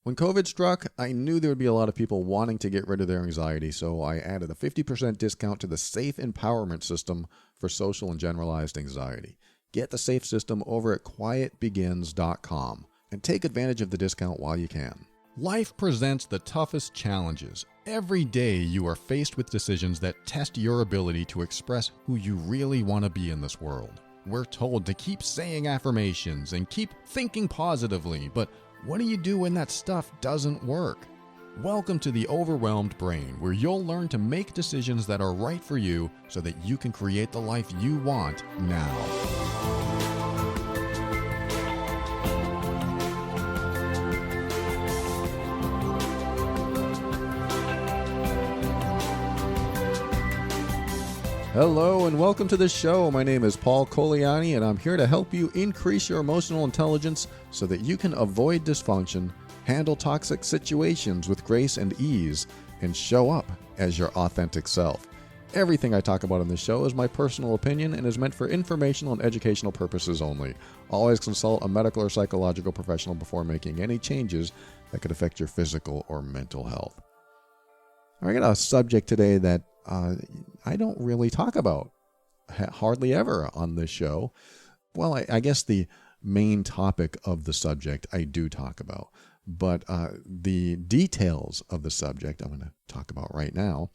When COVID struck, I knew there would be a lot of people wanting to get rid of their anxiety, so I added a 50% discount to the Safe Empowerment System for social and generalized anxiety. Get the SAFE system over at quietbegins.com and take advantage of the discount while you can. Life presents the toughest challenges. Every day you are faced with decisions that test your ability to express who you really want to be in this world. We're told to keep saying affirmations and keep thinking positively, but what do you do when that stuff doesn't work? Welcome to the Overwhelmed Brain, where you'll learn to make decisions that are right for you so that you can create the life you want now. Hello and welcome to the show. My name is Paul Coliani and I'm here to help you increase your emotional intelligence so that you can avoid dysfunction, handle toxic situations with grace and ease, and show up as your authentic self. Everything I talk about on this show is my personal opinion and is meant for informational and educational purposes only. Always consult a medical or psychological professional before making any changes that could affect your physical or mental health. I got a subject today that I don't really talk about hardly ever on this show. Well, I guess the main topic of the subject I do talk about, but the details of the subject I'm going to talk about right now,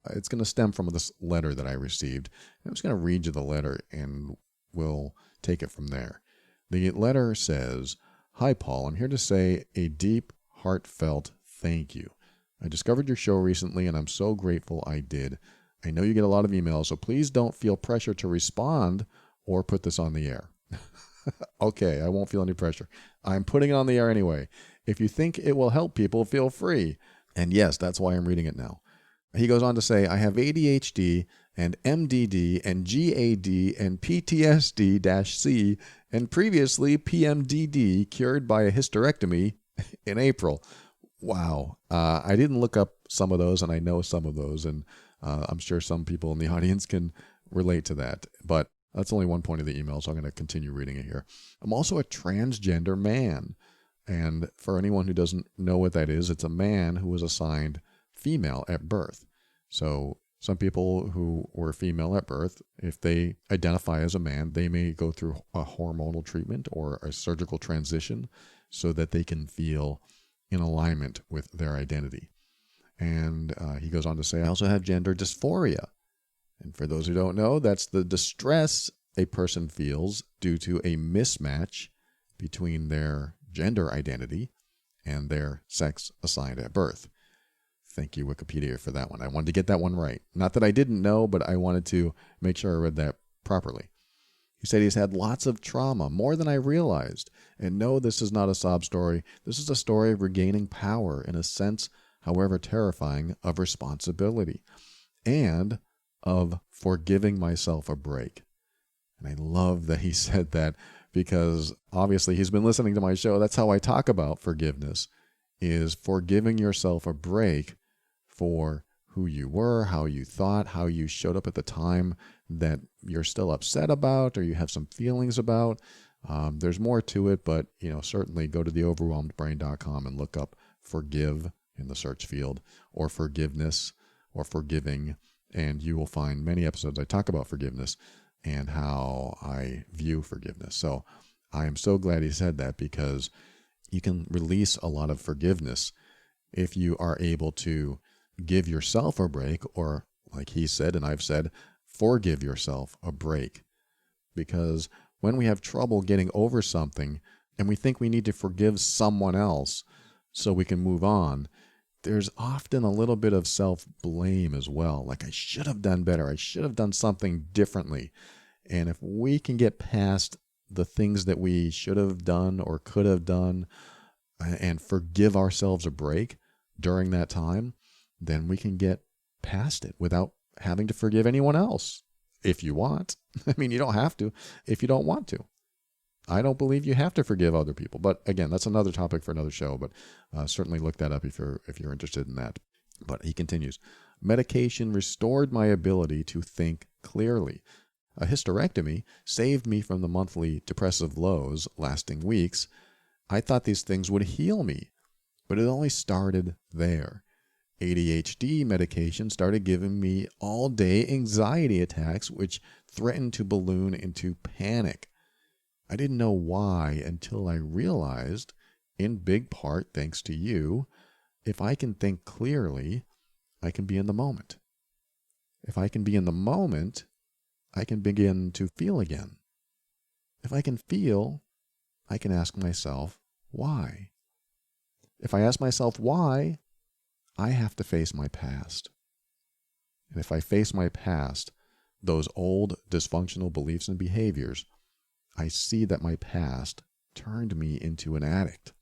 it's going to stem from this letter that I received. I'm just going to read you the letter and we'll take it from there. The letter says, "Hi, Paul. I'm here to say a deep, heartfelt thank you. I discovered your show recently, and I'm so grateful I did. I know you get a lot of emails, so please don't feel pressure to respond or put this on the air." Okay, I won't feel any pressure. I'm putting it on the air anyway. If you think it will help people, feel free. And yes, that's why I'm reading it now. He goes on to say, "I have ADHD and MDD and GAD and PTSD-C and previously PMDD cured by a hysterectomy in April." Wow. I didn't look up some of those, and I know some of those, and I'm sure some people in the audience can relate to that. But that's only one point of the email, so I'm going to continue reading it here. "I'm also a transgender man. And for anyone who doesn't know what that is, it's a man who was assigned female at birth. So some people who were female at birth, if they identify as a man, they may go through a hormonal treatment or a surgical transition so that they can feel in alignment with their identity." And he goes on to say, "I also have gender dysphoria. And for those who don't know, that's the distress a person feels due to a mismatch between their gender identity and their sex assigned at birth." Thank you, Wikipedia, for that one. I wanted to get that one right. Not that I didn't know, but I wanted to make sure I read that properly. He said he's had lots of trauma, more than I realized. And no, this is not a sob story. This is a story of regaining power in a sense, however terrifying, of responsibility and of forgiving myself a break. And I love that he said that because obviously he's been listening to my show. That's how I talk about forgiveness, is forgiving yourself a break for who you were, how you thought, how you showed up at the time that you're still upset about or you have some feelings about. There's more to it, but certainly go to theoverwhelmedbrain.com and look up forgive in the search field, or forgiveness, or forgiving, and you will find many episodes I talk about forgiveness and how I view forgiveness. So I am so glad he said that, because you can release a lot of forgiveness if you are able to give yourself a break, or like he said and I've said, forgive yourself a break. Because when we have trouble getting over something and we think we need to forgive someone else so we can move on, there's often a little bit of self-blame as well. Like, I should have done better. I should have done something differently. And if we can get past the things that we should have done or could have done and forgive ourselves a break during that time, then we can get past it without having to forgive anyone else. If you want. I mean, you don't have to if you don't want to. I don't believe you have to forgive other people. But again, that's another topic for another show. But certainly look that up if you're interested in that. But he continues, "Medication restored my ability to think clearly. A hysterectomy saved me from the monthly depressive lows lasting weeks. I thought these things would heal me. But it only started there. ADHD medication started giving me all-day anxiety attacks, which threatened to balloon into panic. I didn't know why until I realized, in big part thanks to you, if I can think clearly, I can be in the moment. If I can be in the moment, I can begin to feel again. If I can feel, I can ask myself, why? If I ask myself why, I have to face my past. And if I face my past, those old dysfunctional beliefs and behaviors, I see that my past turned me into an addict.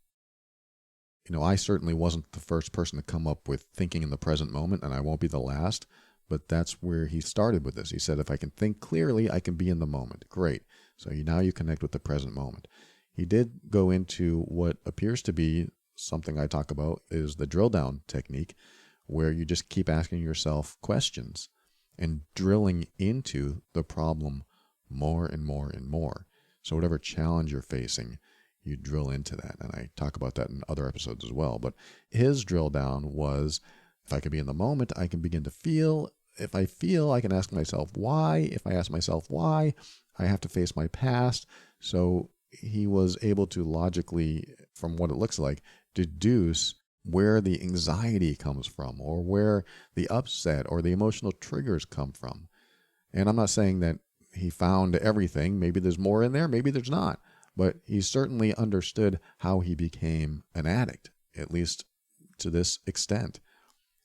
I certainly wasn't the first person to come up with thinking in the present moment, and I won't be the last, but that's where he started with this. He said, if I can think clearly, I can be in the moment. Great. So now you connect with the present moment. He did go into what appears to be something I talk about is the drill down technique, where you just keep asking yourself questions and drilling into the problem more and more and more. So whatever challenge you're facing, you drill into that. And I talk about that in other episodes as well. But his drill down was, if I can be in the moment, I can begin to feel. If I feel, I can ask myself why. If I ask myself why, I have to face my past. So he was able to logically, from what it looks like, deduce where the anxiety comes from, or where the upset or the emotional triggers come from. And I'm not saying that he found everything. Maybe there's more in there, maybe there's not. But he certainly understood how he became an addict, at least to this extent.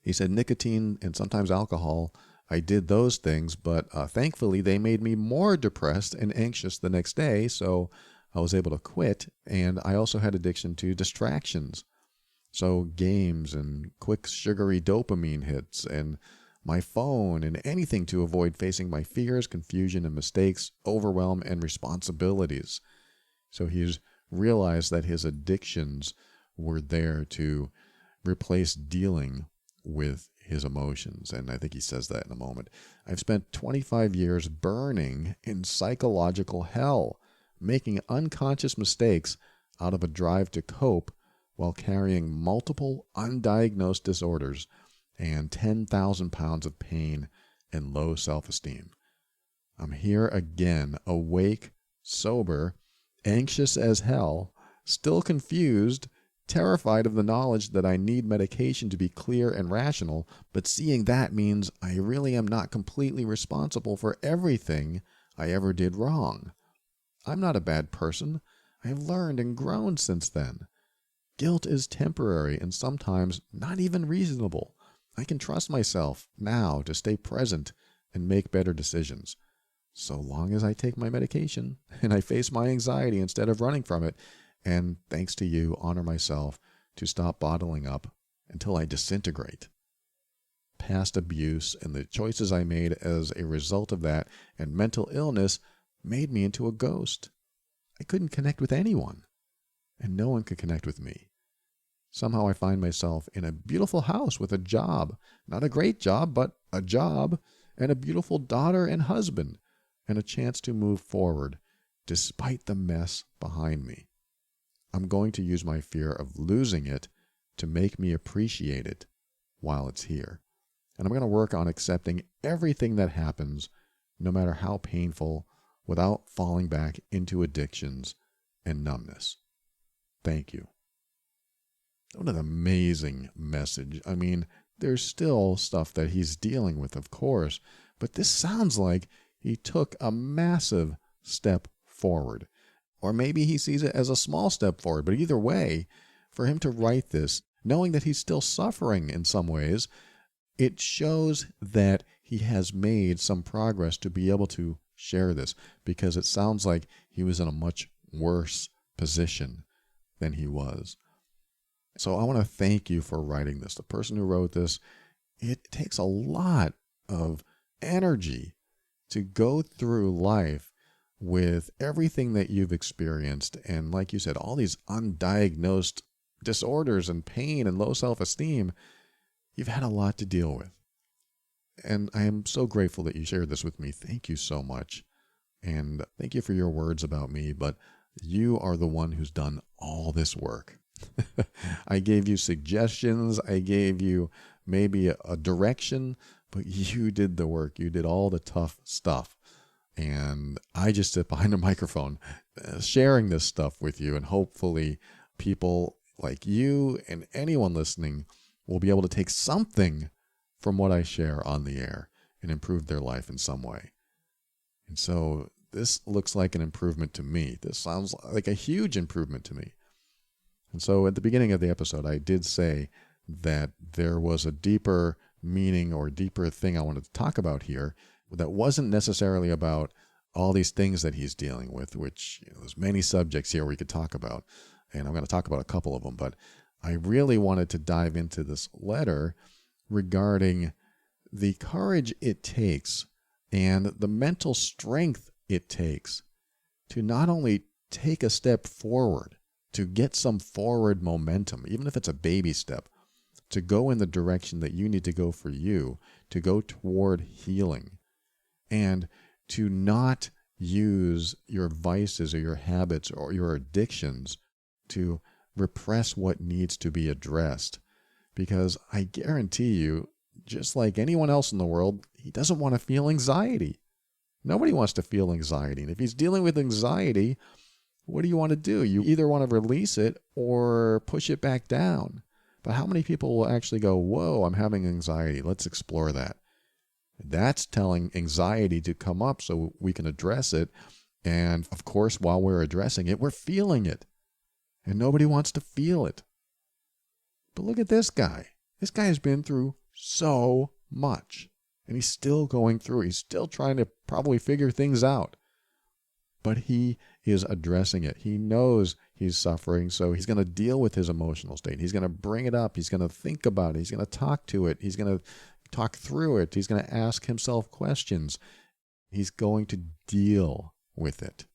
He said nicotine and sometimes alcohol, I did those things, but thankfully they made me more depressed and anxious the next day, so I was able to quit. And I also had addiction to distractions. So games and quick sugary dopamine hits and my phone and anything to avoid facing my fears, confusion, and mistakes, overwhelm, and responsibilities. So he's realized that his addictions were there to replace dealing with his emotions. And I think he says that in a moment. I've spent 25 years burning in psychological hell, making unconscious mistakes out of a drive to cope while carrying multiple undiagnosed disorders and 10,000 pounds of pain and low self-esteem. I'm here again, awake, sober, anxious as hell, still confused, terrified of the knowledge that I need medication to be clear and rational, but seeing that means I really am not completely responsible for everything I ever did wrong. I'm not a bad person. I've learned and grown since then. Guilt is temporary and sometimes not even reasonable. I can trust myself now to stay present and make better decisions. So long as I take my medication and I face my anxiety instead of running from it, and thanks to you, honor myself to stop bottling up until I disintegrate. Past abuse and the choices I made as a result of that and mental illness made me into a ghost. I couldn't connect with anyone, and no one could connect with me. Somehow I find myself in a beautiful house with a job, not a great job, but a job, and a beautiful daughter and husband, and a chance to move forward despite the mess behind me. I'm going to use my fear of losing it to make me appreciate it while it's here. And I'm going to work on accepting everything that happens, no matter how painful, without falling back into addictions and numbness. Thank you. What an amazing message. I mean, there's still stuff that he's dealing with, of course, but this sounds like he took a massive step forward. Or maybe he sees it as a small step forward, but either way, for him to write this, knowing that he's still suffering in some ways, it shows that he has made some progress to be able to share this, because it sounds like he was in a much worse position than he was. So I want to thank you for writing this. The person who wrote this, it takes a lot of energy to go through life with everything that you've experienced. And like you said, all these undiagnosed disorders and pain and low self-esteem, you've had a lot to deal with. And I am so grateful that you shared this with me. Thank you so much. And thank you for your words about me, but you are the one who's done all this work. I gave you suggestions. I gave you maybe a direction, but you did the work. You did all the tough stuff. And I just sit behind a microphone sharing this stuff with you. And hopefully people like you and anyone listening will be able to take something from what I share on the air and improve their life in some way. And so this looks like an improvement to me. This sounds like a huge improvement to me. And so at the beginning of the episode, I did say that there was a deeper meaning or deeper thing I wanted to talk about here that wasn't necessarily about all these things that he's dealing with, which there's many subjects here we could talk about. And I'm going to talk about a couple of them. But I really wanted to dive into this letter regarding the courage it takes and the mental strength it takes to not only take a step forward, to get some forward momentum, even if it's a baby step, to go in the direction that you need to go for you, to go toward healing, and to not use your vices or your habits or your addictions to repress what needs to be addressed. Because I guarantee you, just like anyone else in the world, he doesn't want to feel anxiety. Nobody wants to feel anxiety. And if he's dealing with anxiety, what do you want to do? You either want to release it or push it back down. But how many people will actually go, whoa, I'm having anxiety. Let's explore that. That's telling anxiety to come up so we can address it. And of course, while we're addressing it, we're feeling it. And nobody wants to feel it. But look at this guy. This guy has been through so much. And he's still going through. He's still trying to probably figure things out. But he is addressing it. He knows he's suffering, so he's going to deal with his emotional state. He's going to bring it up. He's going to think about it. He's going to talk to it. He's going to talk through it. He's going to ask himself questions. He's going to deal with it.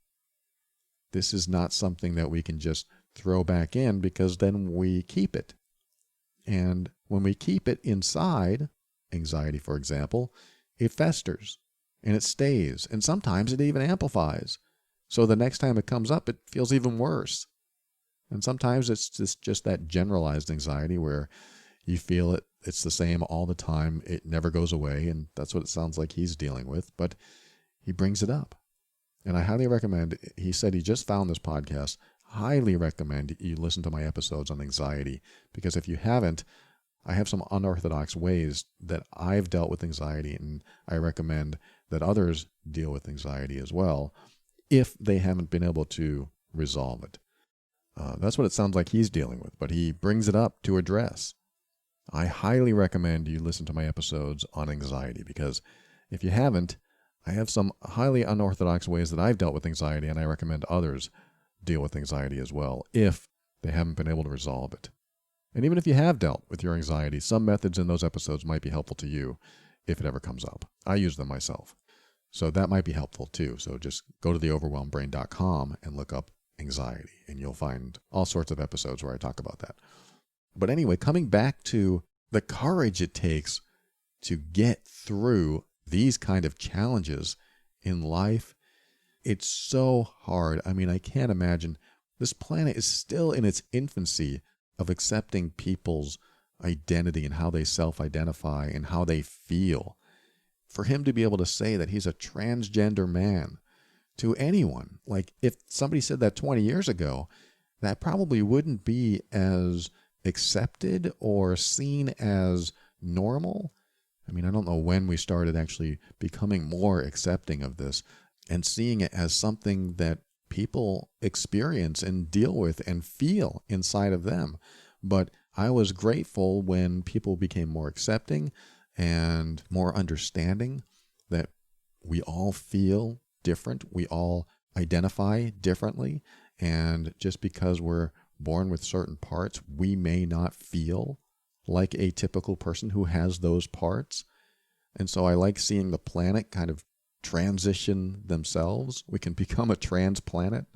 This is not something that we can just throw back in because then we keep it. And when we keep it inside, anxiety, for example, it festers and it stays. And sometimes it even amplifies. So the next time it comes up, it feels even worse. And sometimes it's just that generalized anxiety where you feel it, it's the same all the time. It never goes away. And that's what it sounds like he's dealing with. But he brings it up. And I highly recommend, he said he just found this podcast, highly recommend you listen to my episodes on anxiety. Because if you haven't, I have some unorthodox ways that I've dealt with anxiety. And I recommend that others deal with anxiety as well, if they haven't been able to resolve it. That's what it sounds like he's dealing with, but he brings it up to address. I highly recommend you listen to my episodes on anxiety, because if you haven't, I have some highly unorthodox ways that I've dealt with anxiety, and I recommend others deal with anxiety as well, if they haven't been able to resolve it. And even if you have dealt with your anxiety, some methods in those episodes might be helpful to you if it ever comes up. I use them myself. So that might be helpful too. So just go to theoverwhelmedbrain.com and look up anxiety, and you'll find all sorts of episodes where I talk about that. But anyway, coming back to the courage it takes to get through these kind of challenges in life, it's so hard. I mean, I can't imagine. This planet is still in its infancy of accepting people's identity and how they self-identify and how they feel. For him to be able to say that he's a transgender man to anyone, like if somebody said that 20 years ago, that probably wouldn't be as accepted or seen as normal. I mean, I don't know when we started actually becoming more accepting of this and seeing it as something that people experience and deal with and feel inside of them. But I was grateful when people became more accepting and more understanding that we all feel different. We all identify differently. And just because we're born with certain parts, we may not feel like a typical person who has those parts. And so I like seeing the planet kind of transition themselves. We can become a trans planet.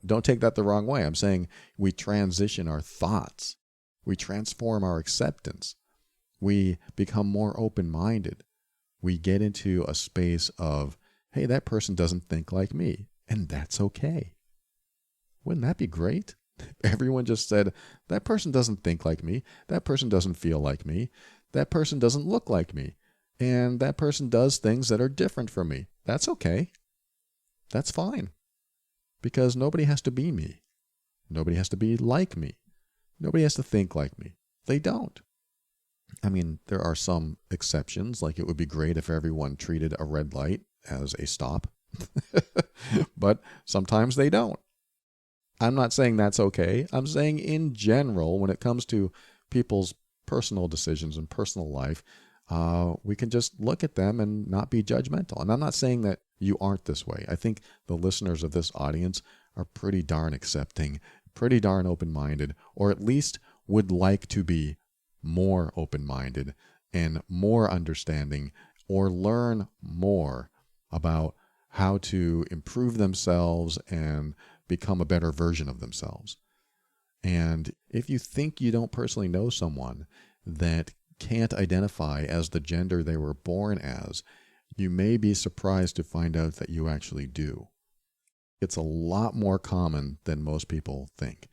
Don't take that the wrong way. I'm saying we transition our thoughts. We transform our acceptance. We become more open-minded. We get into a space of, hey, that person doesn't think like me, and that's okay. Wouldn't that be great? Everyone just said, that person doesn't think like me. That person doesn't feel like me. That person doesn't look like me. And that person does things that are different from me. That's okay. That's fine. Because nobody has to be me. Nobody has to be like me. Nobody has to think like me. They don't. I mean, there are some exceptions, like it would be great if everyone treated a red light as a stop. But sometimes they don't. I'm not saying that's okay. I'm saying in general, when it comes to people's personal decisions and personal life, we can just look at them and not be judgmental. And I'm not saying that you aren't this way. I think the listeners of this audience are pretty darn accepting, pretty darn open-minded, or at least would like to be more open-minded and more understanding, or learn more about how to improve themselves and become a better version of themselves. And if you think you don't personally know someone that can't identify as the gender they were born as, you may be surprised to find out that you actually do. It's a lot more common than most people think.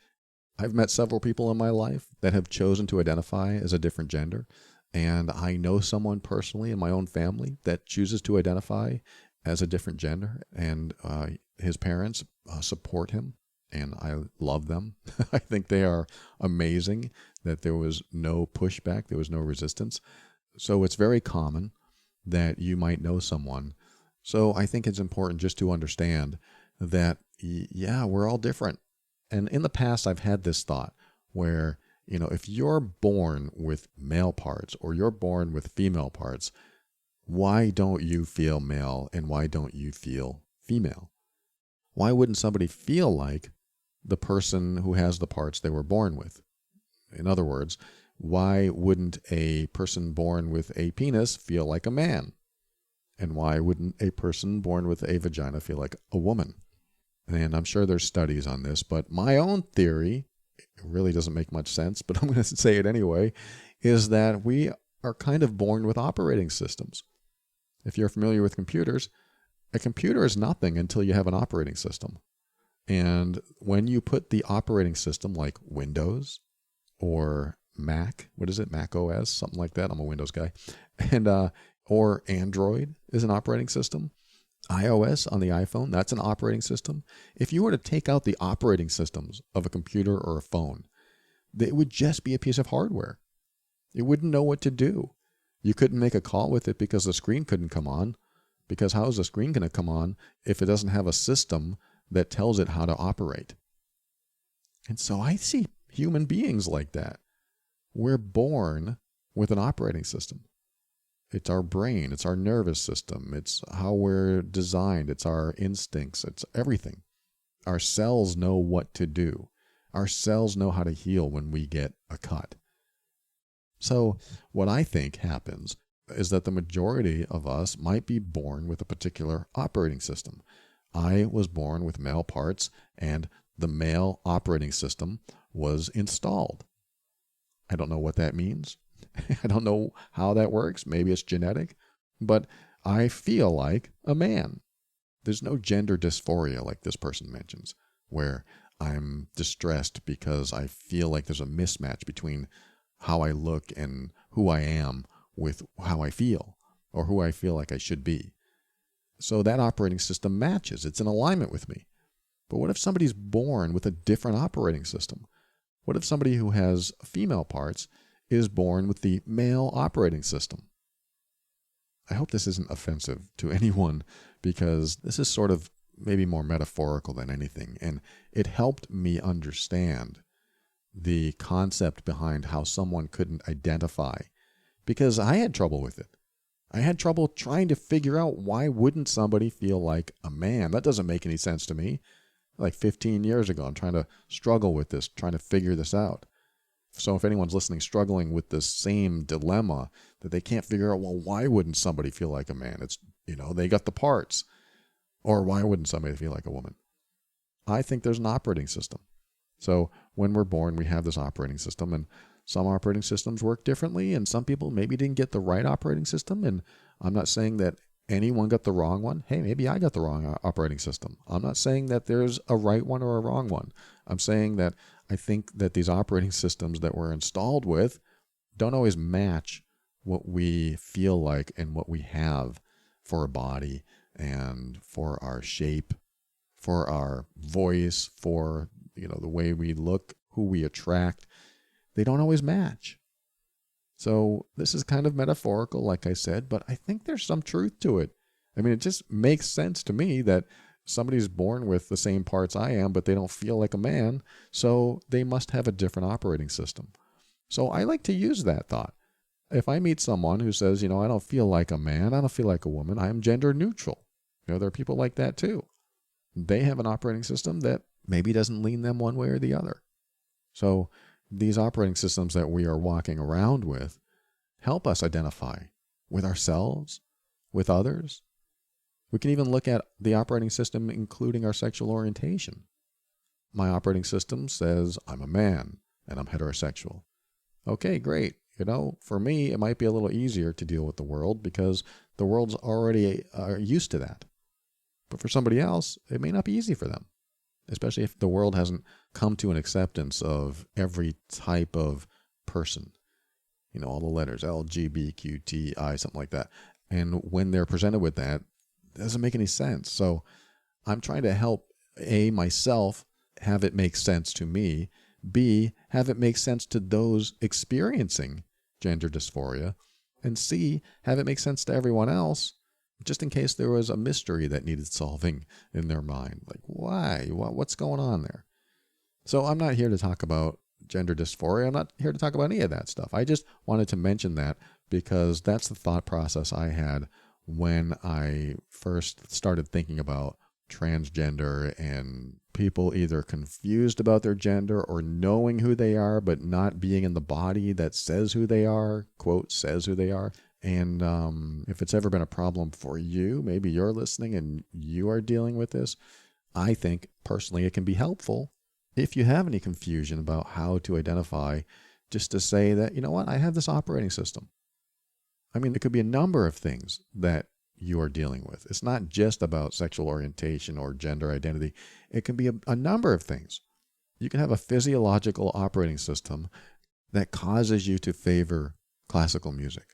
I've met several people in my life that have chosen to identify as a different gender, and I know someone personally in my own family that chooses to identify as a different gender, and his parents support him, and I love them. I think they are amazing that there was no pushback, there was no resistance. So it's very common that you might know someone. So I think it's important just to understand that, yeah, we're all different. And in the past, I've had this thought where, if you're born with male parts or you're born with female parts, why don't you feel male and why don't you feel female? Why wouldn't somebody feel like the person who has the parts they were born with? In other words, why wouldn't a person born with a penis feel like a man? And why wouldn't a person born with a vagina feel like a woman? And I'm sure there's studies on this, but my own theory, it really doesn't make much sense, but I'm going to say it anyway, is that we are kind of born with operating systems. If you're familiar with computers, a computer is nothing until you have an operating system. And when you put the operating system like Windows or Mac, Mac OS, something like that. I'm a Windows guy. And or Android is an operating system. iOS on the iPhone, that's an operating system. If you were to take out the operating systems of a computer or a phone, it would just be a piece of hardware. It wouldn't know what to do. You couldn't make a call with it because the screen couldn't come on. Because how is the screen going to come on if it doesn't have a system that tells it how to operate? And so I see human beings like that. We're born with an operating system. It's our brain, it's our nervous system, it's how we're designed, it's our instincts, it's everything. Our cells know what to do. Our cells know how to heal when we get a cut. So what I think happens is that the majority of us might be born with a particular operating system. I was born with male parts, and the male operating system was installed. I don't know what that means. I don't know how that works. Maybe it's genetic, but I feel like a man. There's no gender dysphoria like this person mentions, where I'm distressed because I feel like there's a mismatch between how I look and who I am with how I feel, or who I feel like I should be. So that operating system matches. It's in alignment with me. But what if somebody's born with a different operating system? What if somebody who has female parts is born with the male operating system? I hope this isn't offensive to anyone, because this is sort of maybe more metaphorical than anything, and it helped me understand the concept behind how someone couldn't identify, because I had trouble with it. I had trouble trying to figure out, why wouldn't somebody feel like a man? That doesn't make any sense to me. Like 15 years ago, I'm trying to struggle with this, trying to figure this out. So if anyone's listening struggling with this same dilemma, that they can't figure out, well, why wouldn't somebody feel like a man? It's, they got the parts. Or why wouldn't somebody feel like a woman? I think there's an operating system. So when we're born, we have this operating system, and some operating systems work differently, and some people maybe didn't get the right operating system. And I'm not saying that anyone got the wrong one. Hey, maybe I got the wrong operating system. I'm not saying that there's a right one or a wrong one. I'm saying that I think that these operating systems that we're installed with don't always match what we feel like and what we have for a body and for our shape, for our voice, for the way we look, who we attract. They don't always match. So this is kind of metaphorical, like I said, but I think there's some truth to it. I mean, it just makes sense to me that somebody's born with the same parts I am, but they don't feel like a man, so they must have a different operating system. So I like to use that thought. If I meet someone who says, I don't feel like a man, I don't feel like a woman, I'm gender neutral. There are people like that too. They have an operating system that maybe doesn't lean them one way or the other. So these operating systems that we are walking around with help us identify with ourselves, with others. We can even look at the operating system including our sexual orientation. My operating system says I'm a man and I'm heterosexual. Okay, great. For me, it might be a little easier to deal with the world because the world's already used to that. But for somebody else, it may not be easy for them, especially if the world hasn't come to an acceptance of every type of person. All the letters, LGBTQI, something like that. And when they're presented with that, it doesn't make any sense. So I'm trying to help, A, myself have it make sense to me, B, have it make sense to those experiencing gender dysphoria, and C, have it make sense to everyone else, just in case there was a mystery that needed solving in their mind. Like, why? What's going on there? So I'm not here to talk about gender dysphoria. I'm not here to talk about any of that stuff. I just wanted to mention that because that's the thought process I had when I first started thinking about transgender and people either confused about their gender or knowing who they are but not being in the body that says who they are, quote, says who they are. And if it's ever been a problem for you, maybe you're listening and you are dealing with this, I think personally it can be helpful if you have any confusion about how to identify, just to say that, I have this operating system. I mean, it could be a number of things that you are dealing with. It's not just about sexual orientation or gender identity. It can be a number of things. You can have a physiological operating system that causes you to favor classical music.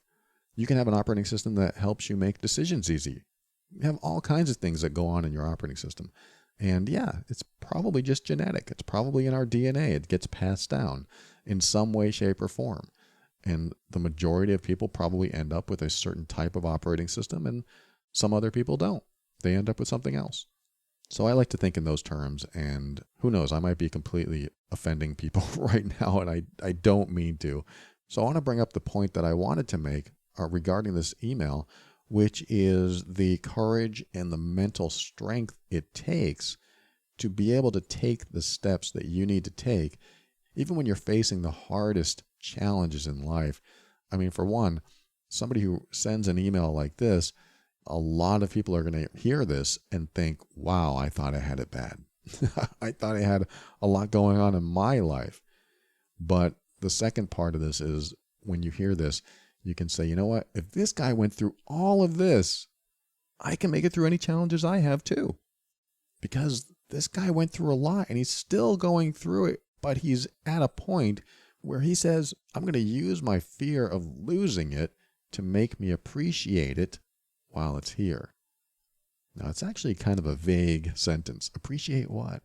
You can have an operating system that helps you make decisions easy. You have all kinds of things that go on in your operating system. And yeah, it's probably just genetic. It's probably in our DNA. It gets passed down in some way, shape, or form. And the majority of people probably end up with a certain type of operating system, and some other people don't. They end up with something else. So I like to think in those terms, and who knows, I might be completely offending people right now, and I don't mean to. So I want to bring up the point that I wanted to make regarding this email, which is the courage and the mental strength it takes to be able to take the steps that you need to take, even when you're facing the hardest challenges in life. I mean, for one, somebody who sends an email like this, a lot of people are going to hear this and think, wow, I thought I had it bad. I thought I had a lot going on in my life. But the second part of this is when you hear this, you can say, you know what? If this guy went through all of this, I can make it through any challenges I have too. Because this guy went through a lot and he's still going through it, but he's at a point where he says, I'm going to use my fear of losing it to make me appreciate it while it's here. Now, it's actually kind of a vague sentence. Appreciate what?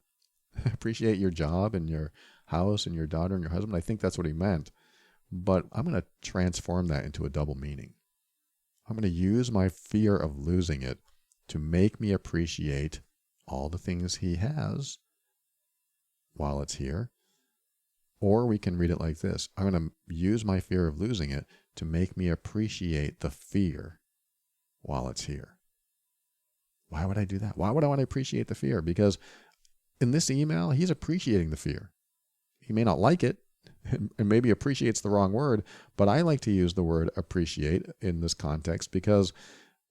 Appreciate your job and your house and your daughter and your husband. I think that's what he meant. But I'm going to transform that into a double meaning. I'm going to use my fear of losing it to make me appreciate all the things he has while it's here. Or we can read it like this. I'm going to use my fear of losing it to make me appreciate the fear while it's here. Why would I do that? Why would I want to appreciate the fear? Because in this email, he's appreciating the fear. He may not like it, and maybe appreciate's the wrong word, but I like to use the word appreciate in this context because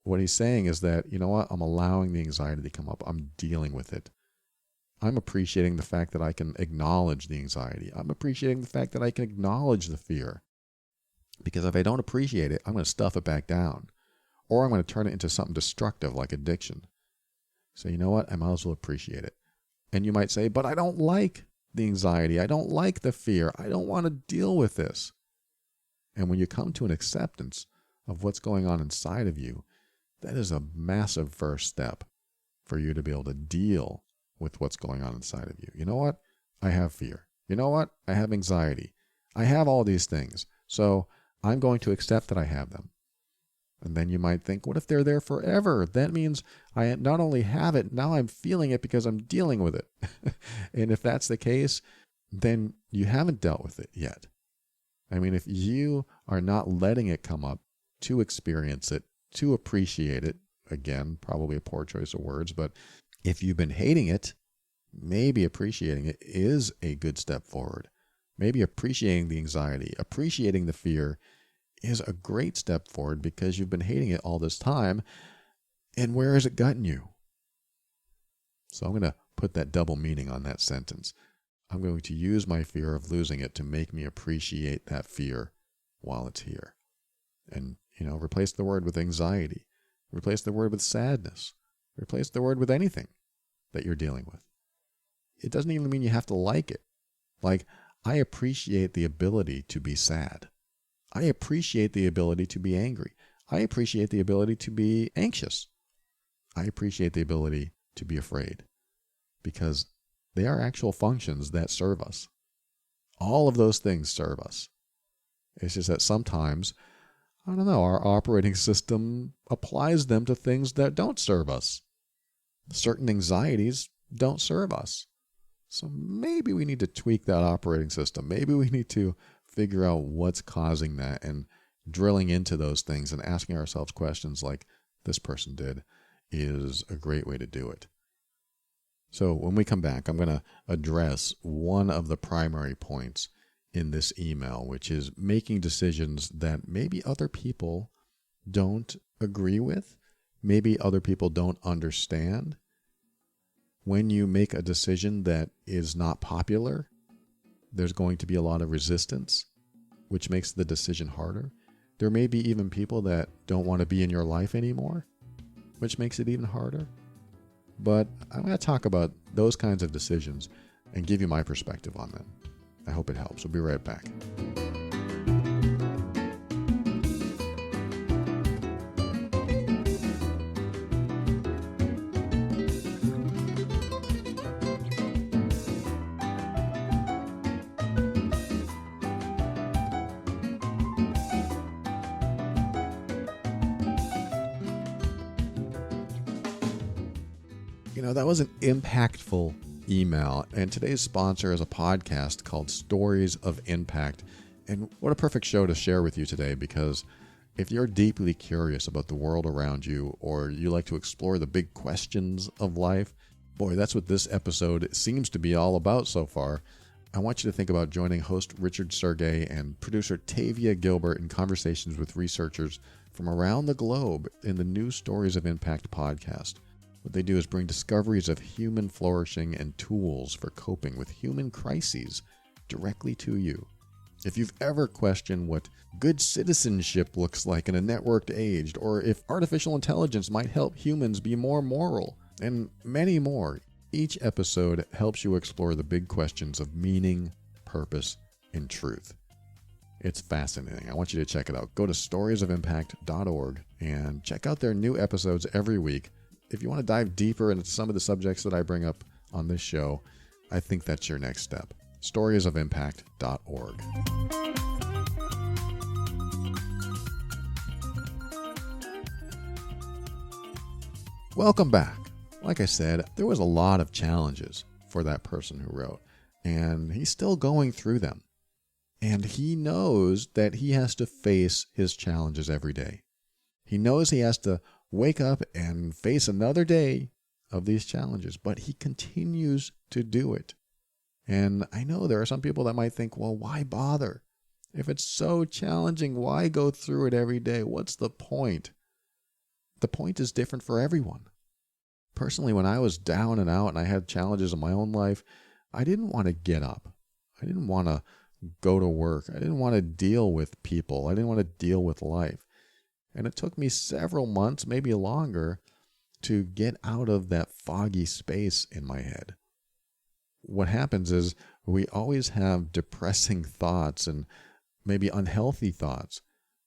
what he's saying is that, you know what, I'm allowing the anxiety to come up. I'm dealing with it. I'm appreciating the fact that I can acknowledge the anxiety. I'm appreciating the fact that I can acknowledge the fear. Because if I don't appreciate it, I'm going to stuff it back down. Or I'm going to turn it into something destructive like addiction. So you know what? I might as well appreciate it. And you might say, but I don't like the anxiety. I don't like the fear. I don't want to deal with this. And when you come to an acceptance of what's going on inside of you, that is a massive first step for you to be able to deal with what's going on inside of you. You know what? I have fear. You know what? I have anxiety. I have all these things. So I'm going to accept that I have them. And then you might think, what if they're there forever? That means I not only have it, now I'm feeling it because I'm dealing with it. And if that's the case, then you haven't dealt with it yet. I mean, if you are not letting it come up to experience it, to appreciate it, again, probably a poor choice of words, but if you've been hating it, maybe appreciating it is a good step forward. Maybe appreciating the anxiety, appreciating the fear is a great step forward because you've been hating it all this time. And where has it gotten you? So I'm going to put that double meaning on that sentence. I'm going to use my fear of losing it to make me appreciate that fear while it's here. And, replace the word with anxiety. Replace the word with sadness. Replace the word with anything that you're dealing with. It doesn't even mean you have to like it. Like, I appreciate the ability to be sad. I appreciate the ability to be angry. I appreciate the ability to be anxious. I appreciate the ability to be afraid because they are actual functions that serve us. All of those things serve us. It's just that sometimes, our operating system applies them to things that don't serve us. Certain anxieties don't serve us. So maybe we need to tweak that operating system. Maybe we need to figure out what's causing that and drilling into those things and asking ourselves questions like this person did is a great way to do it. So when we come back, I'm going to address one of the primary points in this email, which is making decisions that maybe other people don't agree with, maybe other people don't understand. When you make a decision that is not popular, there's going to be a lot of resistance, which makes the decision harder. There may be even people that don't want to be in your life anymore, which makes it even harder. But I'm going to talk about those kinds of decisions and give you my perspective on them. I hope it helps. We'll be right back. That was an impactful email, and today's sponsor is a podcast called Stories of Impact. And what a perfect show to share with you today, because if you're deeply curious about the world around you, or you like to explore the big questions of life, boy, that's what this episode seems to be all about so far. I want you to think about joining host Richard Sergey and producer Tavia Gilbert in conversations with researchers from around the globe in the new Stories of Impact podcast. What they do is bring discoveries of human flourishing and tools for coping with human crises directly to you. If you've ever questioned what good citizenship looks like in a networked age, or if artificial intelligence might help humans be more moral, and many more, each episode helps you explore the big questions of meaning, purpose, and truth. It's fascinating. I want you to check it out. Go to storiesofimpact.org and check out their new episodes every week. If you want to dive deeper into some of the subjects that I bring up on this show, I think that's your next step. storiesofimpact.org. Welcome back. Like I said, there was a lot of challenges for that person who wrote, and he's still going through them. And he knows that he has to face his challenges every day. He knows he has to wake up and face another day of these challenges, but he continues to do it. And I know there are some people that might think, well, why bother? If it's so challenging, why go through it every day? What's the point? The point is different for everyone. Personally, when I was down and out and I had challenges in my own life, I didn't want to get up. I didn't want to go to work. I didn't want to deal with people. I didn't want to deal with life. And it took me several months, maybe longer, to get out of that foggy space in my head. what happens is we always have depressing thoughts and maybe unhealthy thoughts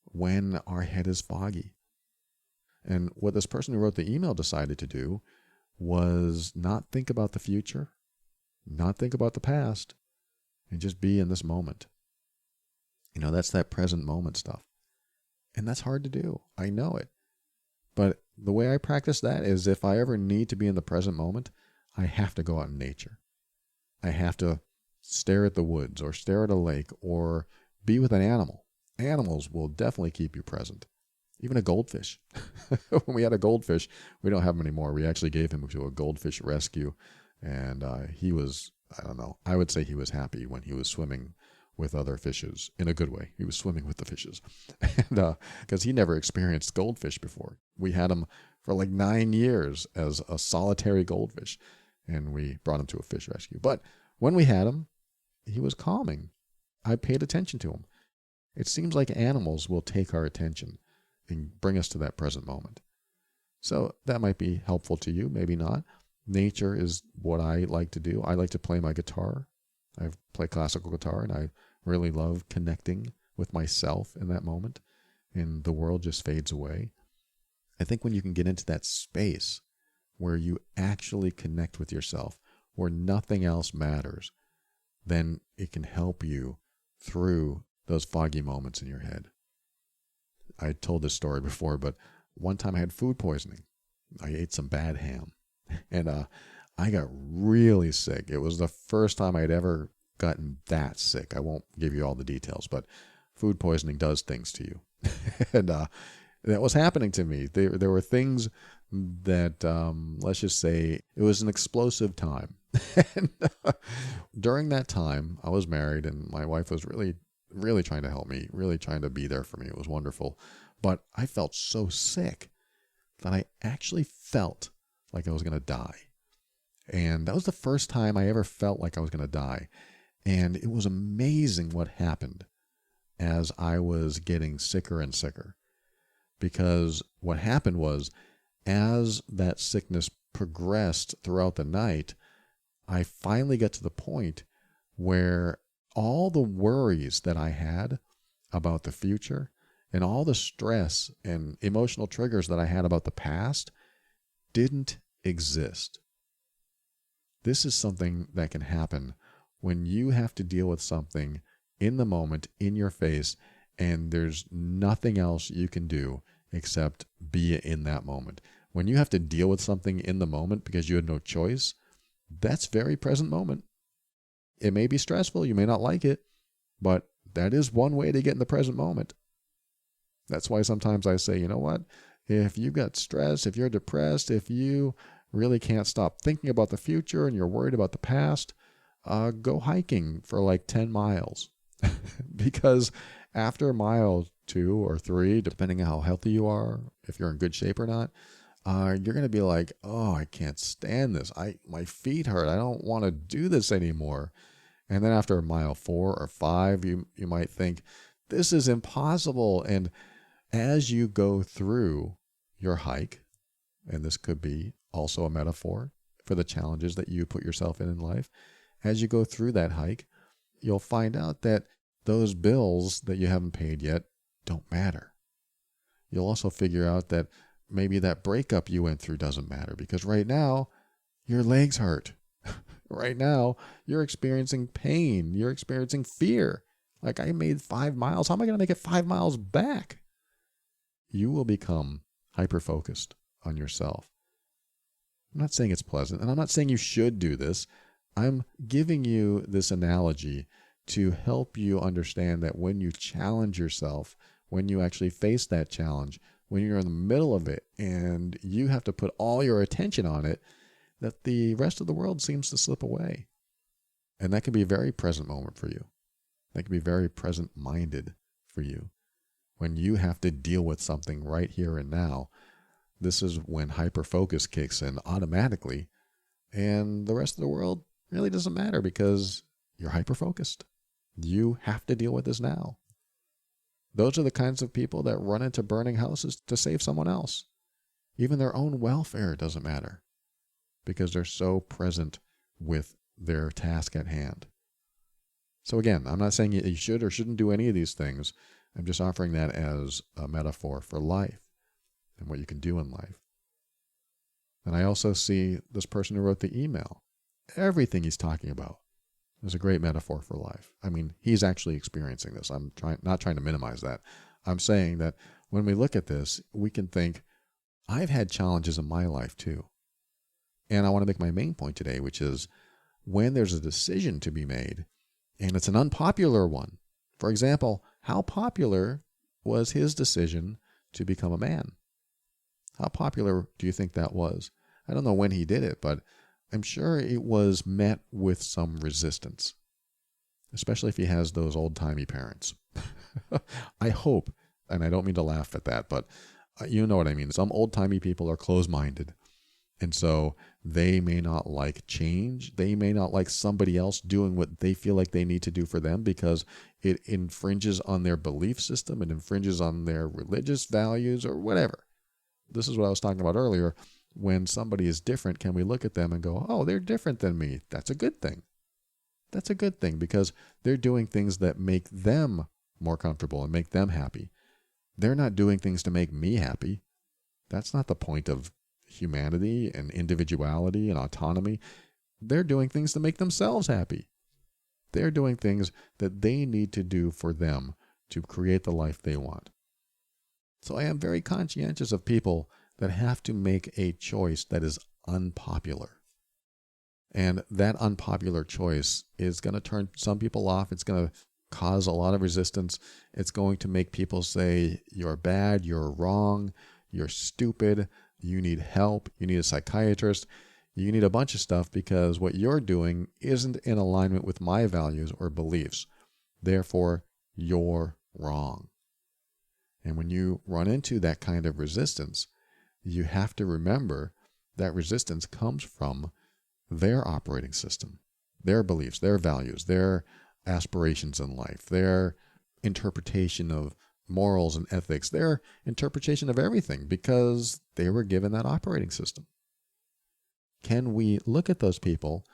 when our head is foggy. And what this person who wrote the email decided to do was not think about the future, not think about the past, and just be in this moment. That's that present moment stuff. And that's hard to do. I know it. But the way I practice that is if I ever need to be in the present moment, I have to go out in nature. I have to stare at the woods or stare at a lake or be with an animal. Animals will definitely keep you present. Even a goldfish. When we had a goldfish, we don't have him anymore. We actually gave him to a goldfish rescue. And he was, I don't know, I would say he was happy when he was swimming with other fishes in a good way. He was swimming with the fishes. And because he never experienced goldfish before. We had him for like 9 years as a solitary goldfish. And we brought him to a fish rescue. But when we had him, he was calming. I paid attention to him. It seems like animals will take our attention and bring us to that present moment. So that might be helpful to you, maybe not. Nature is what I like to do. I like to play my guitar. I play classical guitar, and I really love connecting with myself in that moment, and the world just fades away. I think when you can get into that space where you actually connect with yourself, where nothing else matters, then it can help you through those foggy moments in your head. I told this story before, but one time I had food poisoning. I ate some bad ham, and I got really sick. It was the first time I'd ever gotten that sick. I won't give you all the details, but food poisoning does things to you. And that was happening to me. There were things that, let's just say, it was an explosive time. And during that time, I was married, and my wife was really, really trying to help me, really trying to be there for me. It was wonderful. But I felt so sick that I actually felt like I was going to die. And that was the first time I ever felt like I was going to die. And it was amazing what happened as I was getting sicker and sicker. Because what happened was, as that sickness progressed throughout the night, I finally got to the point where all the worries that I had about the future and all the stress and emotional triggers that I had about the past didn't exist. This is something that can happen when you have to deal with something in the moment, in your face, and there's nothing else you can do except be in that moment. When you have to deal with something in the moment because you had no choice, that's very present moment. It may be stressful, you may not like it, but that is one way to get in the present moment. That's why sometimes I say, you know what? If you've got stress, if you're depressed, if you really can't stop thinking about the future and you're worried about the past, go hiking for like 10 miles. Because after a mile, 2 or 3, depending on how healthy you are, if you're in good shape or not, you're going to be like, oh, I can't stand this. My feet hurt. I don't want to do this anymore. And then after mile 4 or 5, you might think, this is impossible. And as you go through your hike, and this could be also a metaphor for the challenges that you put yourself in life, as you go through that hike, you'll find out that those bills that you haven't paid yet don't matter. You'll also figure out that maybe that breakup you went through doesn't matter because right now your legs hurt. Right now you're experiencing pain. You're experiencing fear. Like, I made 5 miles. How am I going to make it 5 miles back? You will become hyper-focused on yourself. I'm not saying it's pleasant, and I'm not saying you should do this. I'm giving you this analogy to help you understand that when you challenge yourself, when you actually face that challenge, when you're in the middle of it and you have to put all your attention on it, that the rest of the world seems to slip away. And that can be a very present moment for you. That can be very present-minded for you. When you have to deal with something right here and now, this is when hyper-focus kicks in automatically, and the rest of the world really doesn't matter because you're hyper-focused. You have to deal with this now. Those are the kinds of people that run into burning houses to save someone else. Even their own welfare doesn't matter because they're so present with their task at hand. So again, I'm not saying you should or shouldn't do any of these things. I'm just offering that as a metaphor for life and what you can do in life. And I also see this person who wrote the email. Everything he's talking about is a great metaphor for life. I mean, he's actually experiencing this. I'm not trying to minimize that. I'm saying that when we look at this, we can think, I've had challenges in my life too. And I want to make my main point today, which is when there's a decision to be made, and it's an unpopular one. For example, how popular was his decision to become a man? How popular do you think that was? I don't know when he did it, but I'm sure it was met with some resistance, especially if he has those old-timey parents. I hope, and I don't mean to laugh at that, but you know what I mean. Some old-timey people are closed-minded, and so they may not like change. They may not like somebody else doing what they feel like they need to do for them because it infringes on their belief system, it infringes on their religious values or whatever. This is what I was talking about earlier. When somebody is different, can we look at them and go, oh, they're different than me? That's a good thing. That's a good thing because they're doing things that make them more comfortable and make them happy. They're not doing things to make me happy. That's not the point of humanity and individuality and autonomy. They're doing things to make themselves happy. They're doing things that they need to do for them to create the life they want. So I am very conscientious of people that have to make a choice that is unpopular. And that unpopular choice is going to turn some people off. It's going to cause a lot of resistance. It's going to make people say, you're bad, you're wrong, you're stupid, you need help, you need a psychiatrist, you need a bunch of stuff because what you're doing isn't in alignment with my values or beliefs. Therefore, you're wrong. And when you run into that kind of resistance, you have to remember that resistance comes from their operating system, their beliefs, their values, their aspirations in life, their interpretation of morals and ethics, their interpretation of everything because they were given that operating system. Can we look at those people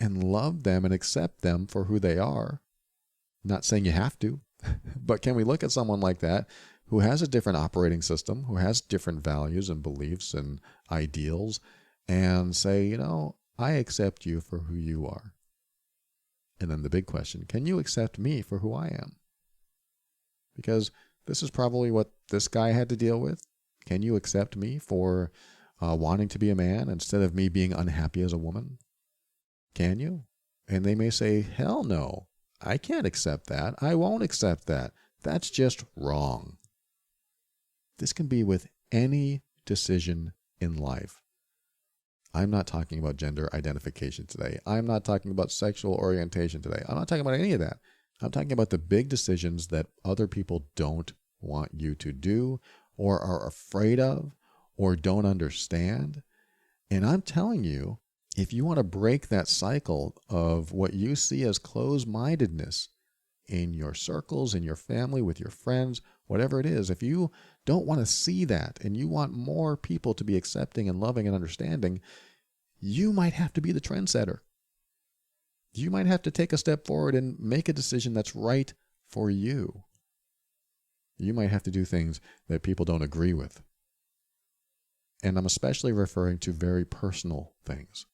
and love them and accept them for who they are? Not saying you have to, but can we look at someone like that who has a different operating system, who has different values and beliefs and ideals, and say, you know, I accept you for who you are. And then the big question, can you accept me for who I am? Because this is probably what this guy had to deal with. Can you accept me for wanting to be a man instead of me being unhappy as a woman? Can you? And they may say, hell no, I can't accept that. I won't accept that. That's just wrong. This can be with any decision in life. I'm not talking about gender identification today. I'm not talking about sexual orientation today. I'm not talking about any of that. I'm talking about the big decisions that other people don't want you to do or are afraid of or don't understand. And I'm telling you, if you want to break that cycle of what you see as closed-mindedness in your circles, in your family, with your friends, whatever it is, if you don't want to see that and you want more people to be accepting and loving and understanding, you might have to be the trendsetter. You might have to take a step forward and make a decision that's right for you. You might have to do things that people don't agree with. And I'm especially referring to very personal things.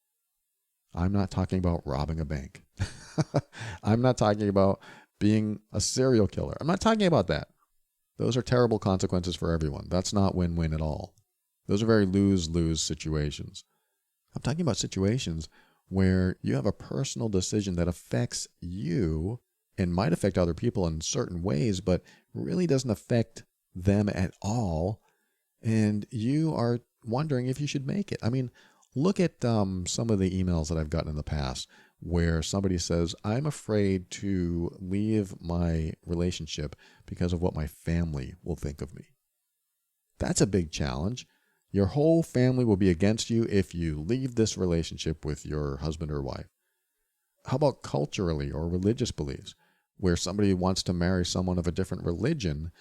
I'm not talking about robbing a bank. I'm not talking about being a serial killer. I'm not talking about that. Those are terrible consequences for everyone. That's not win-win at all. Those are very lose-lose situations. I'm talking about situations where you have a personal decision that affects you and might affect other people in certain ways, but really doesn't affect them at all. And you are wondering if you should make it. I mean, look at some of the emails that I've gotten in the past where somebody says, I'm afraid to leave my relationship because of what my family will think of me. That's a big challenge. Your whole family will be against you if you leave this relationship with your husband or wife. How about culturally or religious beliefs, where somebody wants to marry someone of a different religion,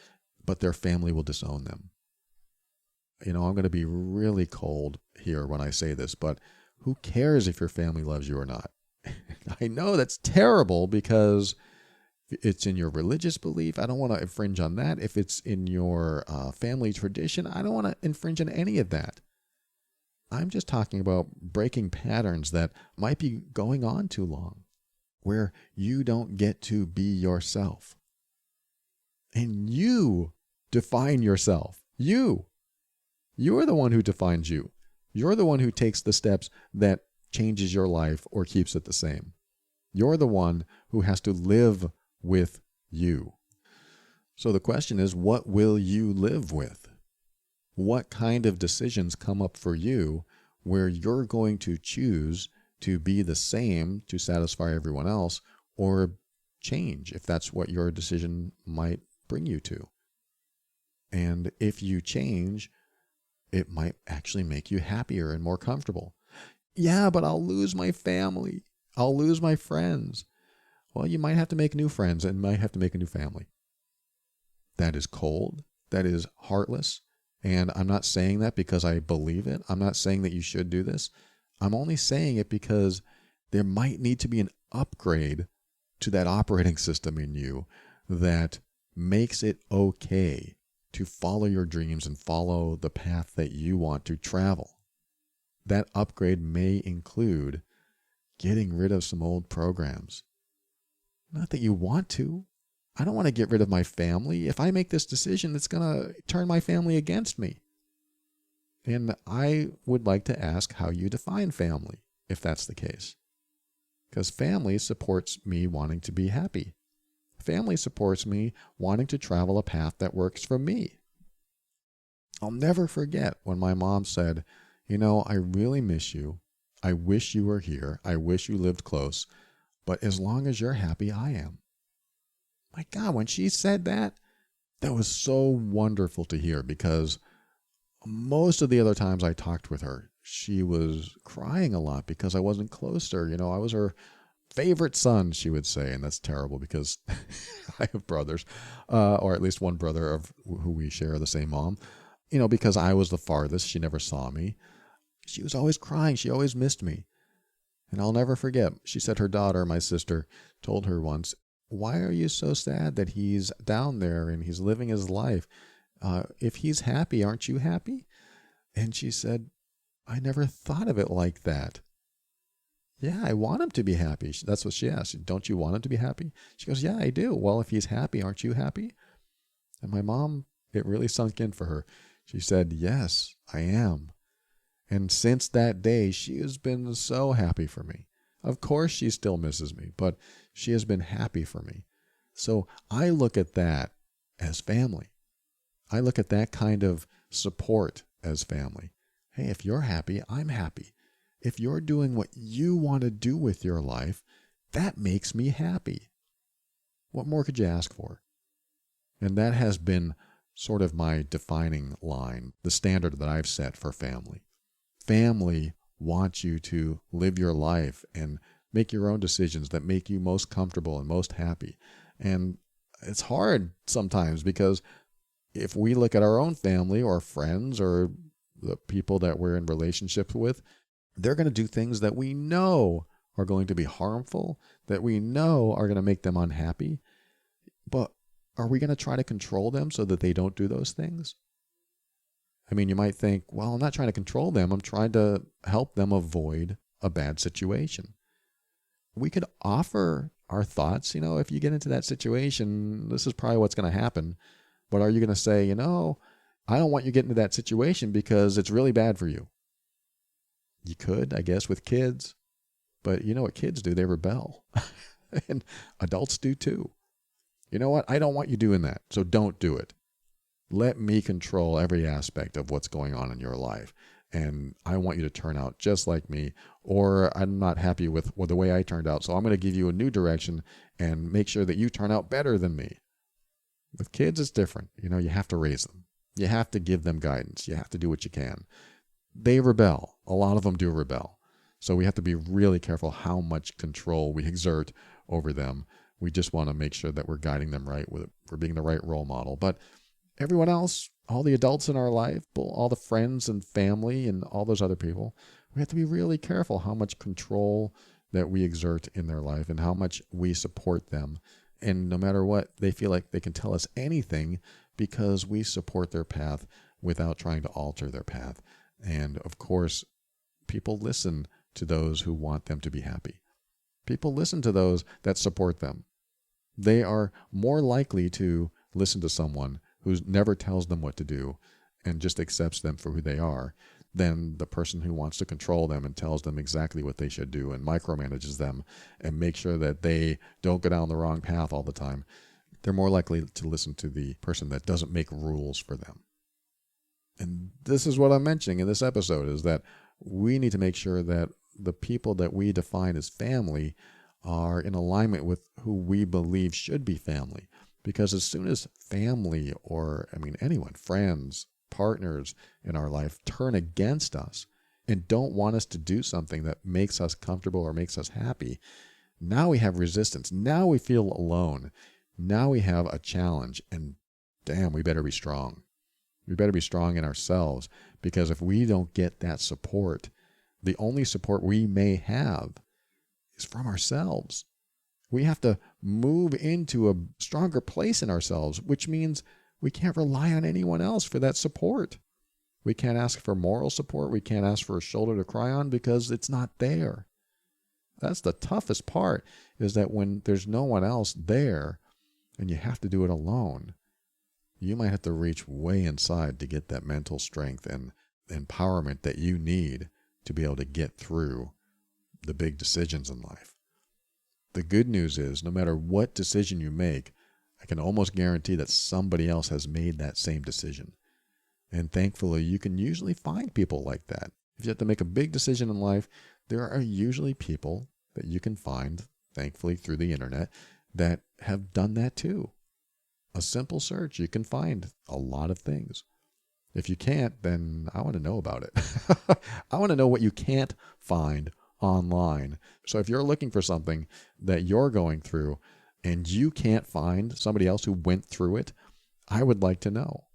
but their family will disown them? You know, I'm going to be really cold here when I say this, but who cares if your family loves you or not? I know that's terrible because it's in your religious belief. I don't want to infringe on that. If it's in your family tradition, I don't want to infringe on any of that. I'm just talking about breaking patterns that might be going on too long, where you don't get to be yourself. And you define yourself. You are the one who defines you. You're the one who takes the steps that changes your life or keeps it the same. You're the one who has to live with you. So the question is, what will you live with? What kind of decisions come up for you where you're going to choose to be the same to satisfy everyone else, or change if that's what your decision might bring you to? And if you change, it might actually make you happier and more comfortable. Yeah, but I'll lose my family. I'll lose my friends. Well, you might have to make new friends and might have to make a new family. That is cold. That is heartless. And I'm not saying that because I believe it. I'm not saying that you should do this. I'm only saying it because there might need to be an upgrade to that operating system in you that makes it okay to follow your dreams and follow the path that you want to travel. That upgrade may include getting rid of some old programs. Not that you want to. I don't want to get rid of my family. If I make this decision, it's going to turn my family against me. And I would like to ask how you define family, if that's the case. Because family supports me wanting to be happy. Family supports me wanting to travel a path that works for me. I'll never forget when my mom said, I really miss you. I wish you were here. I wish you lived close. But as long as you're happy, I am. My God, when she said that, that was so wonderful to hear, because most of the other times I talked with her, she was crying a lot because I wasn't close to her. I was her favorite son, she would say, and that's terrible because I have brothers, or at least one brother of who we share the same mom. Because I was the farthest, she never saw me. She was always crying. She always missed me. And I'll never forget, she said her daughter, my sister, told her once, "Why are you so sad that he's down there and he's living his life? If he's happy, aren't you happy?" And she said, "I never thought of it like that." "Yeah, I want him to be happy." That's what she asked. "Don't you want him to be happy?" She goes, "Yeah, I do." "Well, if he's happy, aren't you happy?" And my mom, it really sunk in for her. She said, "Yes, I am." And since that day, she has been so happy for me. Of course, she still misses me, but she has been happy for me. So I look at that as family. I look at that kind of support as family. Hey, if you're happy, I'm happy. If you're doing what you want to do with your life, that makes me happy. What more could you ask for? And that has been sort of my defining line, the standard that I've set for family. Family wants you to live your life and make your own decisions that make you most comfortable and most happy. And it's hard sometimes because if we look at our own family or friends or the people that we're in relationships with, they're going to do things that we know are going to be harmful, that we know are going to make them unhappy. But are we going to try to control them so that they don't do those things? I mean, you might think, well, I'm not trying to control them. I'm trying to help them avoid a bad situation. We could offer our thoughts. If you get into that situation, this is probably what's going to happen. But are you going to say, I don't want you getting into that situation because it's really bad for you? You could, I guess, with kids. But you know what kids do? They rebel. And adults do too. You know what? I don't want you doing that, so don't do it. Let me control every aspect of what's going on in your life. And I want you to turn out just like me, or I'm not happy with the way I turned out, so I'm going to give you a new direction and make sure that you turn out better than me. With kids, it's different. You have to raise them. You have to give them guidance. You have to do what you can. They rebel. A lot of them do rebel. So we have to be really careful how much control we exert over them. We just want to make sure that we're guiding them right, we're being the right role model. But everyone else, all the adults in our life, all the friends and family and all those other people, we have to be really careful how much control that we exert in their life and how much we support them. And no matter what, they feel like they can tell us anything because we support their path without trying to alter their path. And of course, people listen to those who want them to be happy. People listen to those that support them. They are more likely to listen to someone who never tells them what to do and just accepts them for who they are than the person who wants to control them and tells them exactly what they should do and micromanages them and makes sure that they don't go down the wrong path all the time. They're more likely to listen to the person that doesn't make rules for them. And this is what I'm mentioning in this episode, is that we need to make sure that the people that we define as family are in alignment with who we believe should be family. Because as soon as family or, anyone, friends, partners in our life turn against us and don't want us to do something that makes us comfortable or makes us happy, now we have resistance. Now we feel alone. Now we have a challenge, and damn, we better be strong. We better be strong in ourselves, because if we don't get that support, the only support we may have is from ourselves. We have to move into a stronger place in ourselves, which means we can't rely on anyone else for that support. We can't ask for moral support. We can't ask for a shoulder to cry on because it's not there. That's the toughest part, is that when there's no one else there and you have to do it alone, you might have to reach way inside to get that mental strength and empowerment that you need to be able to get through the big decisions in life. The good news is, no matter what decision you make, I can almost guarantee that somebody else has made that same decision. And thankfully, you can usually find people like that. If you have to make a big decision in life, there are usually people that you can find, thankfully through the internet, that have done that too. A simple search, you can find a lot of things. If you can't, then I want to know about it. I want to know what you can't find online. So if you're looking for something that you're going through and you can't find somebody else who went through it, I would like to know,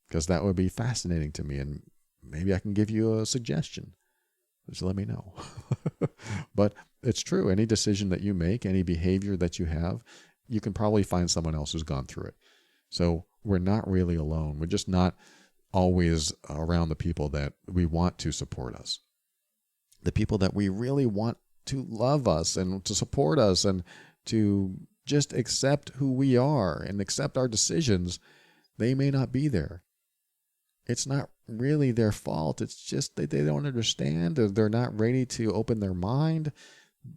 because that would be fascinating to me, and maybe I can give you a suggestion. Just let me know. But it's true. Any decision that you make, any behavior that you have, you can probably find someone else who's gone through it. So we're not really alone. We're just not always around the people that we want to support us. The people that we really want to love us and to support us and to just accept who we are and accept our decisions, they may not be there. It's not really their fault. It's just that they don't understand, or they're not ready to open their mind.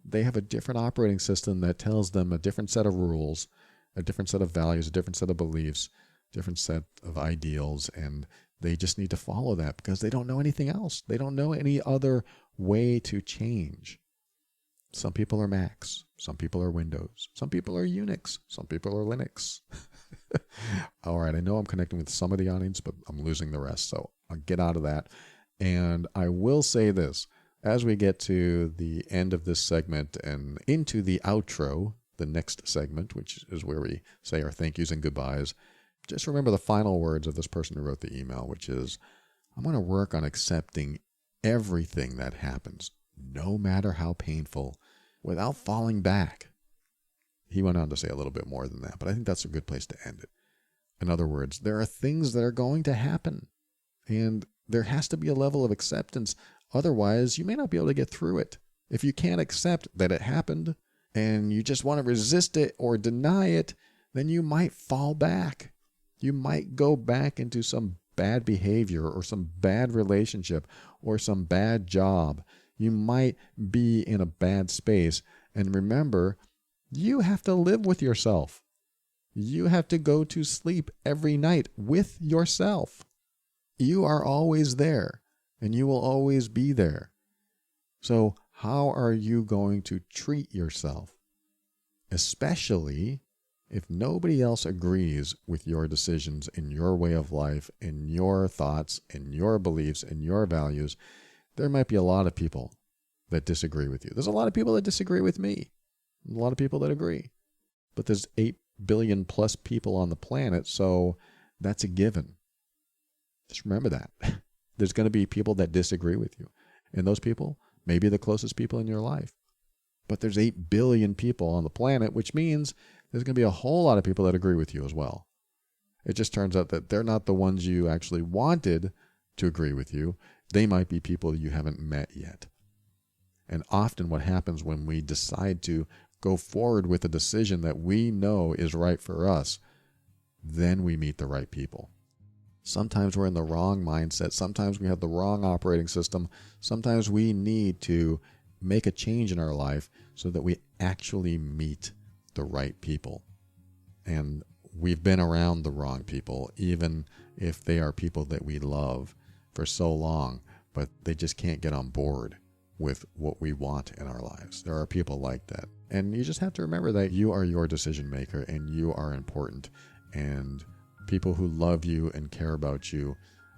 They have a different operating system that tells them a different set of rules, a different set of values, a different set of beliefs, different set of ideals, and they just need to follow that because they don't know anything else. They don't know any other way to change. Some people are Macs. Some people are Windows. Some people are Unix. Some people are Linux. All right, I know I'm connecting with some of the audience, but I'm losing the rest, so I'll get out of that. And I will say this, as we get to the end of this segment and into the outro, the next segment, which is where we say our thank yous and goodbyes, just remember the final words of this person who wrote the email, which is, I'm going to work on accepting everything that happens, no matter how painful, without falling back. He went on to say a little bit more than that, but I think that's a good place to end it. In other words, there are things that are going to happen, and there has to be a level of acceptance. Otherwise, you may not be able to get through it. If you can't accept that it happened and you just want to resist it or deny it, then you might fall back. You might go back into some bad behavior or some bad relationship or some bad job. You might be in a bad space. And remember, you have to live with yourself. You have to go to sleep every night with yourself. You are always there, and you will always be there. So how are you going to treat yourself? Especially if nobody else agrees with your decisions in your way of life, in your thoughts, in your beliefs, in your values. There might be a lot of people that disagree with you. There's a lot of people that disagree with me. A lot of people that agree. But there's 8 billion plus people on the planet, so that's a given. Just remember that. There's going to be people that disagree with you. And those people may be the closest people in your life. But there's 8 billion people on the planet, which means there's going to be a whole lot of people that agree with you as well. It just turns out that they're not the ones you actually wanted to agree with you. They might be people you haven't met yet. And often what happens when we decide to go forward with a decision that we know is right for us, then we meet the right people. Sometimes we're in the wrong mindset. Sometimes we have the wrong operating system. Sometimes we need to make a change in our life so that we actually meet the right people. And we've been around the wrong people, even if they are people that we love for so long, but they just can't get on board with what we want in our lives. There are people like that. And you just have to remember that you are your decision maker and you are important. And people who love you and care about you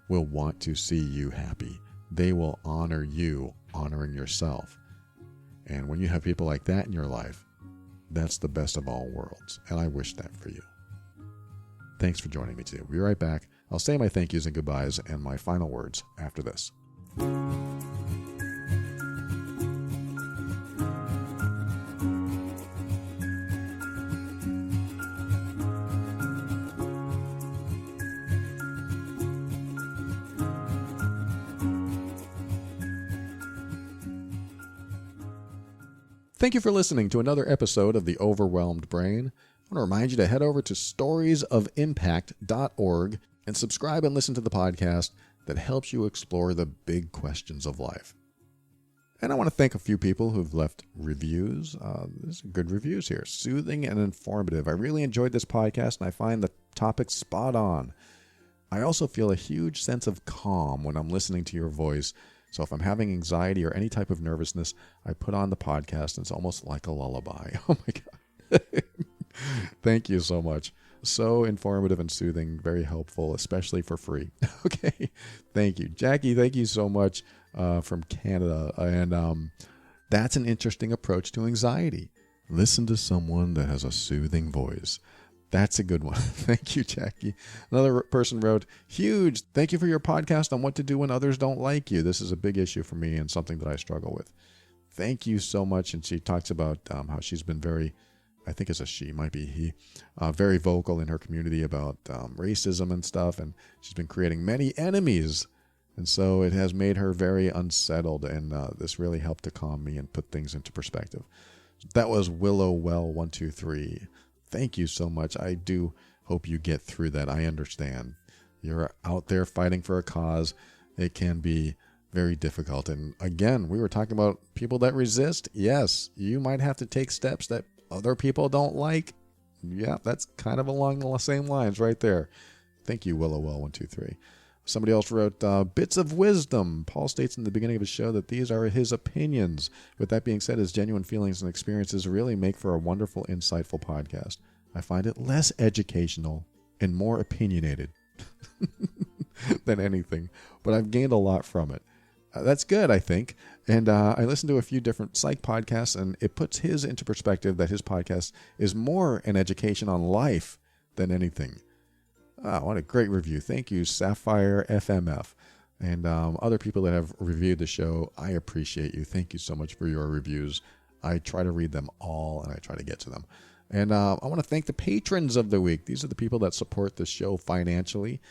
will want to see you happy. They will honor you, honoring yourself. And when you have people like that in your life, that's the best of all worlds. And I wish that for you. Thanks for joining me today. We'll be right back. I'll say my thank yous and goodbyes and my final words after this. Thank you for listening to another episode of The Overwhelmed Brain. I want to remind you to head over to storiesofimpact.org and subscribe and listen to the podcast that helps you explore the big questions of life. And I want to thank a few people who've left reviews. There's some good reviews here. Soothing and informative. I really enjoyed this podcast, and I find the topics spot on. I also feel a huge sense of calm when I'm listening to your voice. So if I'm having anxiety or any type of nervousness, I put on the podcast, and it's almost like a lullaby. Oh, my God. Thank you so much. So informative and soothing, very helpful, especially for free. Okay, thank you. Jackie, thank you so much from Canada. And that's an interesting approach to anxiety. Listen to someone that has a soothing voice. That's a good one. Thank you, Jackie. Another person wrote, huge. Thank you for your podcast on what to do when others don't like you. This is a big issue for me and something that I struggle with. Thank you so much. And she talks about how she's been very, I think it's a she, might be he, very vocal in her community about racism and stuff. And she's been creating many enemies. And so it has made her very unsettled. And this really helped to calm me and put things into perspective. That was Willow Well 123. Thank you so much. I do hope you get through that. I understand. You're out there fighting for a cause. It can be very difficult. And again, we were talking about people that resist. Yes, you might have to take steps that other people don't like. Yeah, that's kind of along the same lines right there. Thank you, Willow Well 123. Somebody else wrote, bits of wisdom. Paul states in the beginning of his show that these are his opinions. With that being said, his genuine feelings and experiences really make for a wonderful, insightful podcast. I find it less educational and more opinionated than anything, but I've gained a lot from it. That's good, I think. And I listened to a few different psych podcasts, and it puts his into perspective that his podcast is more an education on life than anything. What a great review. Thank you, Sapphire FMF. And other people that have reviewed the show, I appreciate you. Thank you so much for your reviews. I try to read them all, and I try to get to them. And I want to thank the patrons of the week. These are the people that support the show financially.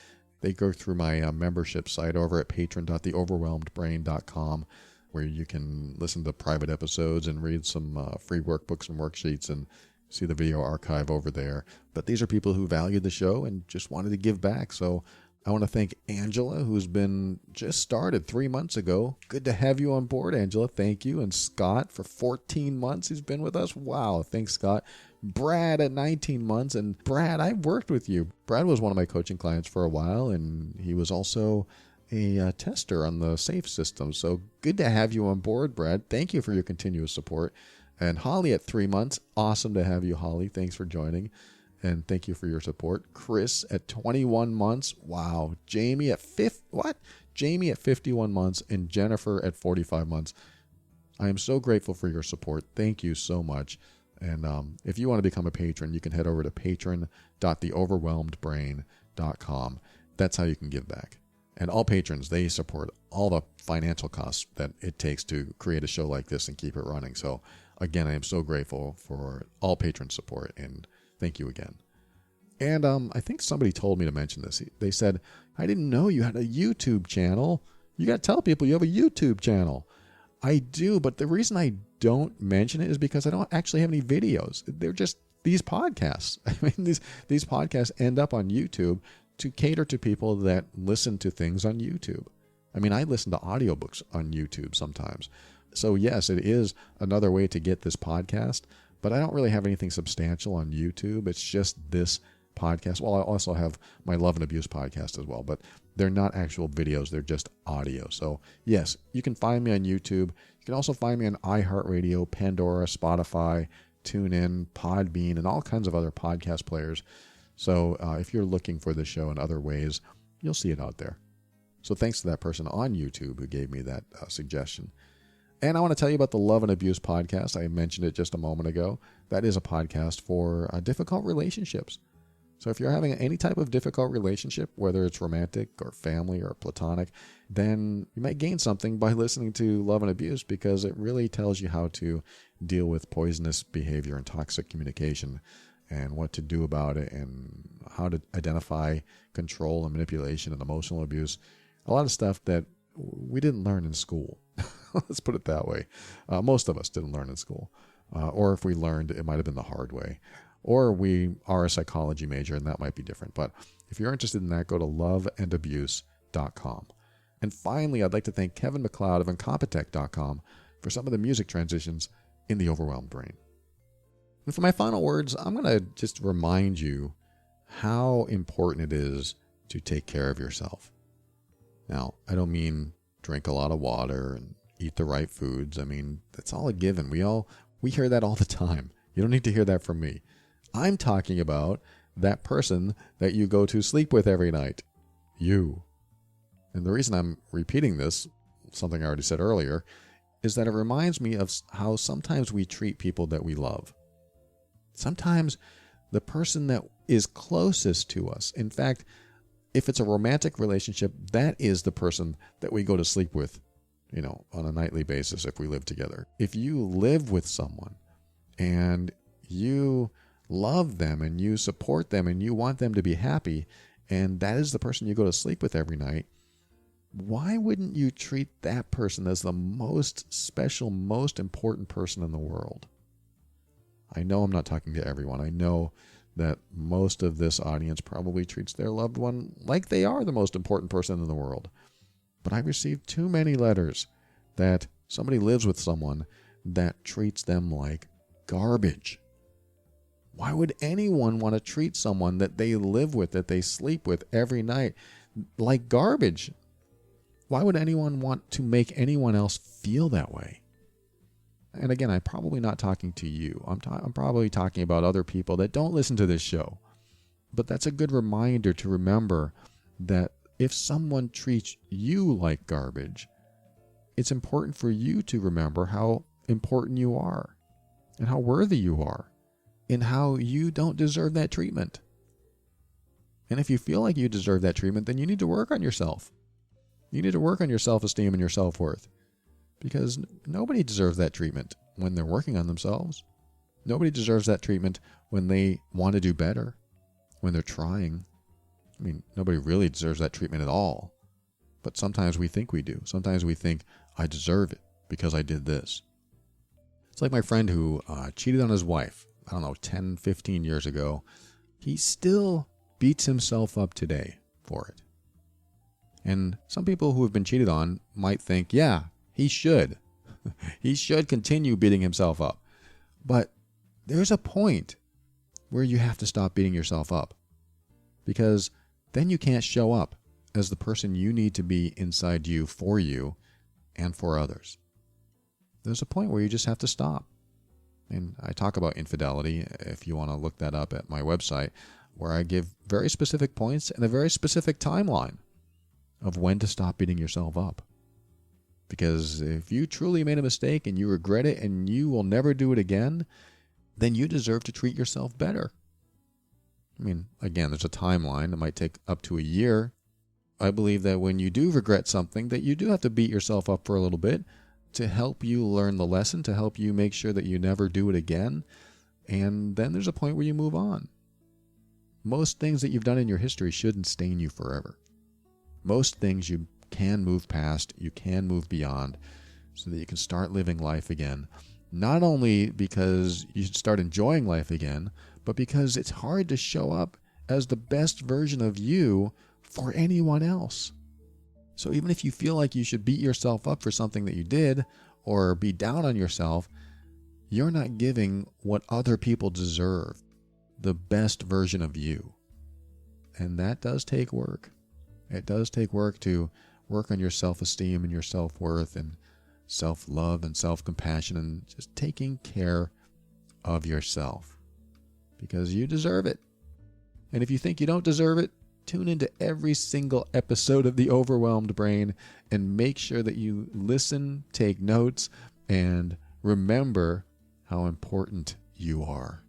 They go through my membership site over at patron.theoverwhelmedbrain.com, where you can listen to private episodes and read some free workbooks and worksheets and see the video archive over there. But these are people who value the show and just wanted to give back. So I want to thank Angela, who's been just started 3 months ago. Good to have you on board, Angela. Thank you. And Scott for 14 months. He's been with us. Wow. Thanks, Scott. Brad at 19 months. And Brad, I worked with you. Brad was one of my coaching clients for a while, and he was also a tester on the SAFE system. So good to have you on board, Brad. Thank you for your continuous support. And Holly at 3 months. Awesome to have you, Holly. Thanks for joining. And thank you for your support. Chris at 21 months. Wow. Jamie at Jamie at 51 months and Jennifer at 45 months. I am so grateful for your support. Thank you so much. And if you want to become a patron, you can head over to patron.theoverwhelmedbrain.com. That's how you can give back. And all patrons, they support all the financial costs that it takes to create a show like this and keep it running. So again, I am so grateful for all patron support, and thank you again. And I think somebody told me to mention this. They said, I didn't know you had a YouTube channel. You got to tell people you have a YouTube channel. I do, but the reason I don't mention it is because I don't actually have any videos. They're just these podcasts. I mean, these podcasts end up on YouTube to cater to people that listen to things on YouTube. I mean, I listen to audiobooks on YouTube sometimes. So yes, it is another way to get this podcast, but I don't really have anything substantial on YouTube. It's just this podcast. Well, I also have my Love and Abuse podcast as well, but they're not actual videos. They're just audio. So yes, you can find me on YouTube. You can also find me on iHeartRadio, Pandora, Spotify, TuneIn, Podbean, and all kinds of other podcast players. So if you're looking for the show in other ways, you'll see it out there. So thanks to that person on YouTube who gave me that suggestion. And I want to tell you about the Love and Abuse podcast. I mentioned it just a moment ago. That is a podcast for difficult relationships. So if you're having any type of difficult relationship, whether it's romantic or family or platonic, then you might gain something by listening to Love and Abuse, because it really tells you how to deal with poisonous behavior and toxic communication, and what to do about it, and how to identify control and manipulation and emotional abuse. A lot of stuff that we didn't learn in school. Let's put it that way. Most of us didn't learn in school. Or if we learned, it might have been the hard way. Or we are a psychology major, and that might be different. But if you're interested in that, go to loveandabuse.com. And finally, I'd like to thank Kevin MacLeod of Incompetech.com for some of the music transitions in The Overwhelmed Brain. And for my final words, I'm going to just remind you how important it is to take care of yourself. Now, I don't mean drink a lot of water and eat the right foods. I mean, that's all a given. We hear that all the time. You don't need to hear that from me. I'm talking about that person that you go to sleep with every night. You. And the reason I'm repeating this, something I already said earlier, is that it reminds me of how sometimes we treat people that we love. Sometimes the person that is closest to us, in fact, if it's a romantic relationship, that is the person that we go to sleep with, on a nightly basis if we live together. If you live with someone and you love them and you support them and you want them to be happy, and that is the person you go to sleep with every night, why wouldn't you treat that person as the most special, most important person in the world? I know I'm not talking to everyone. I know that most of this audience probably treats their loved one like they are the most important person in the world. But I've received too many letters that somebody lives with someone that treats them like garbage. Why would anyone want to treat someone that they live with, that they sleep with every night, like garbage? Why would anyone want to make anyone else feel that way? And again, I'm probably not talking to you. I'm probably talking about other people that don't listen to this show. But that's a good reminder to remember that if someone treats you like garbage, it's important for you to remember how important you are and how worthy you are and how you don't deserve that treatment. And if you feel like you deserve that treatment, then you need to work on yourself. You need to work on your self-esteem and your self-worth. Because nobody deserves that treatment when they're working on themselves. Nobody deserves that treatment when they want to do better, when they're trying. I mean, nobody really deserves that treatment at all. But sometimes we think we do. Sometimes we think, I deserve it because I did this. It's like my friend who cheated on his wife, 10, 15 years ago. He still beats himself up today for it. And some people who have been cheated on might think, yeah, he should. He should continue beating himself up. But there's a point where you have to stop beating yourself up. Because then you can't show up as the person you need to be inside you for you and for others. There's a point where you just have to stop. And I talk about infidelity, if you want to look that up at my website, where I give very specific points and a very specific timeline of when to stop beating yourself up. Because if you truly made a mistake and you regret it and you will never do it again, then you deserve to treat yourself better. I mean, again, there's a timeline. It might take up to a year. I believe that when you do regret something, that you do have to beat yourself up for a little bit, to help you learn the lesson, to help you make sure that you never do it again. And then there's a point where you move on. Most things that you've done in your history shouldn't stain you forever. Most things you can move past, you can move beyond, so that you can start living life again. Not only because you should start enjoying life again, but because it's hard to show up as the best version of you for anyone else. So even if you feel like you should beat yourself up for something that you did or be down on yourself, you're not giving what other people deserve, the best version of you. And that does take work. It does take work to work on your self-esteem and your self-worth and self-love and self-compassion and just taking care of yourself, because you deserve it. And if you think you don't deserve it, tune into every single episode of The Overwhelmed Brain and make sure that you listen, take notes, and remember how important you are.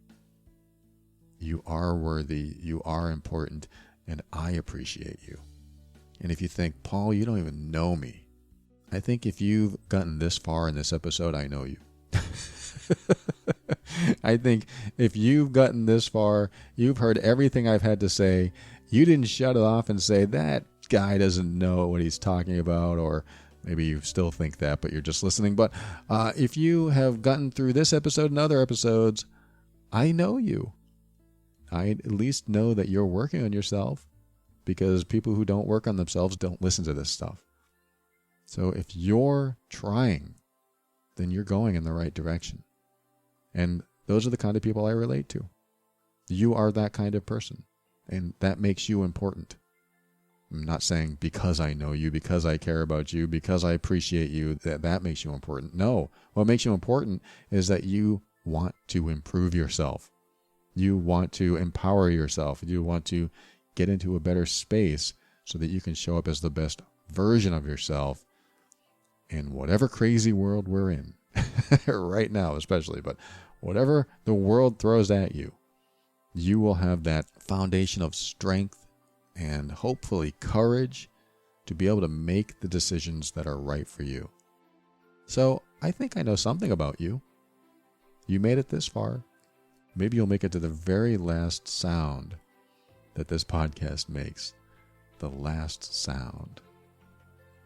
You are worthy, you are important, and I appreciate you. And if you think, Paul, you don't even know me, I think if you've gotten this far in this episode, I know you. I think if you've gotten this far, you've heard everything I've had to say. You didn't shut it off and say, that guy doesn't know what he's talking about, or maybe you still think that, but you're just listening. But if you have gotten through this episode and other episodes, I know you. I at least know that you're working on yourself, because people who don't work on themselves don't listen to this stuff. So if you're trying, then you're going in the right direction. And those are the kind of people I relate to. You are that kind of person, and that makes you important. I'm not saying because I know you, because I care about you, because I appreciate you, that makes you important. No, what makes you important is that you want to improve yourself. You want to empower yourself. You want to get into a better space so that you can show up as the best version of yourself in whatever crazy world we're in right now, especially. But whatever the world throws at you, you will have that foundation of strength and hopefully courage to be able to make the decisions that are right for you. So I think I know something about you. You made it this far. Maybe you'll make it to the very last sound that this podcast makes. The last sound.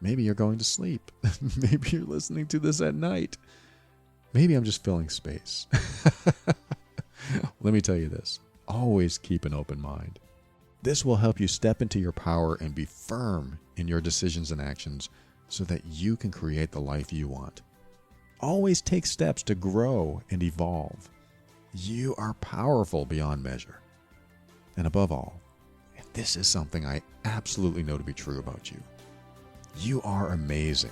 Maybe you're going to sleep. Maybe you're listening to this at night. Maybe I'm just filling space. Let me tell you this. Always keep an open mind. This will help you step into your power and be firm in your decisions and actions so that you can create the life you want. Always take steps to grow and evolve. You are powerful beyond measure. And above all, and this is something I absolutely know to be true about you, you are amazing.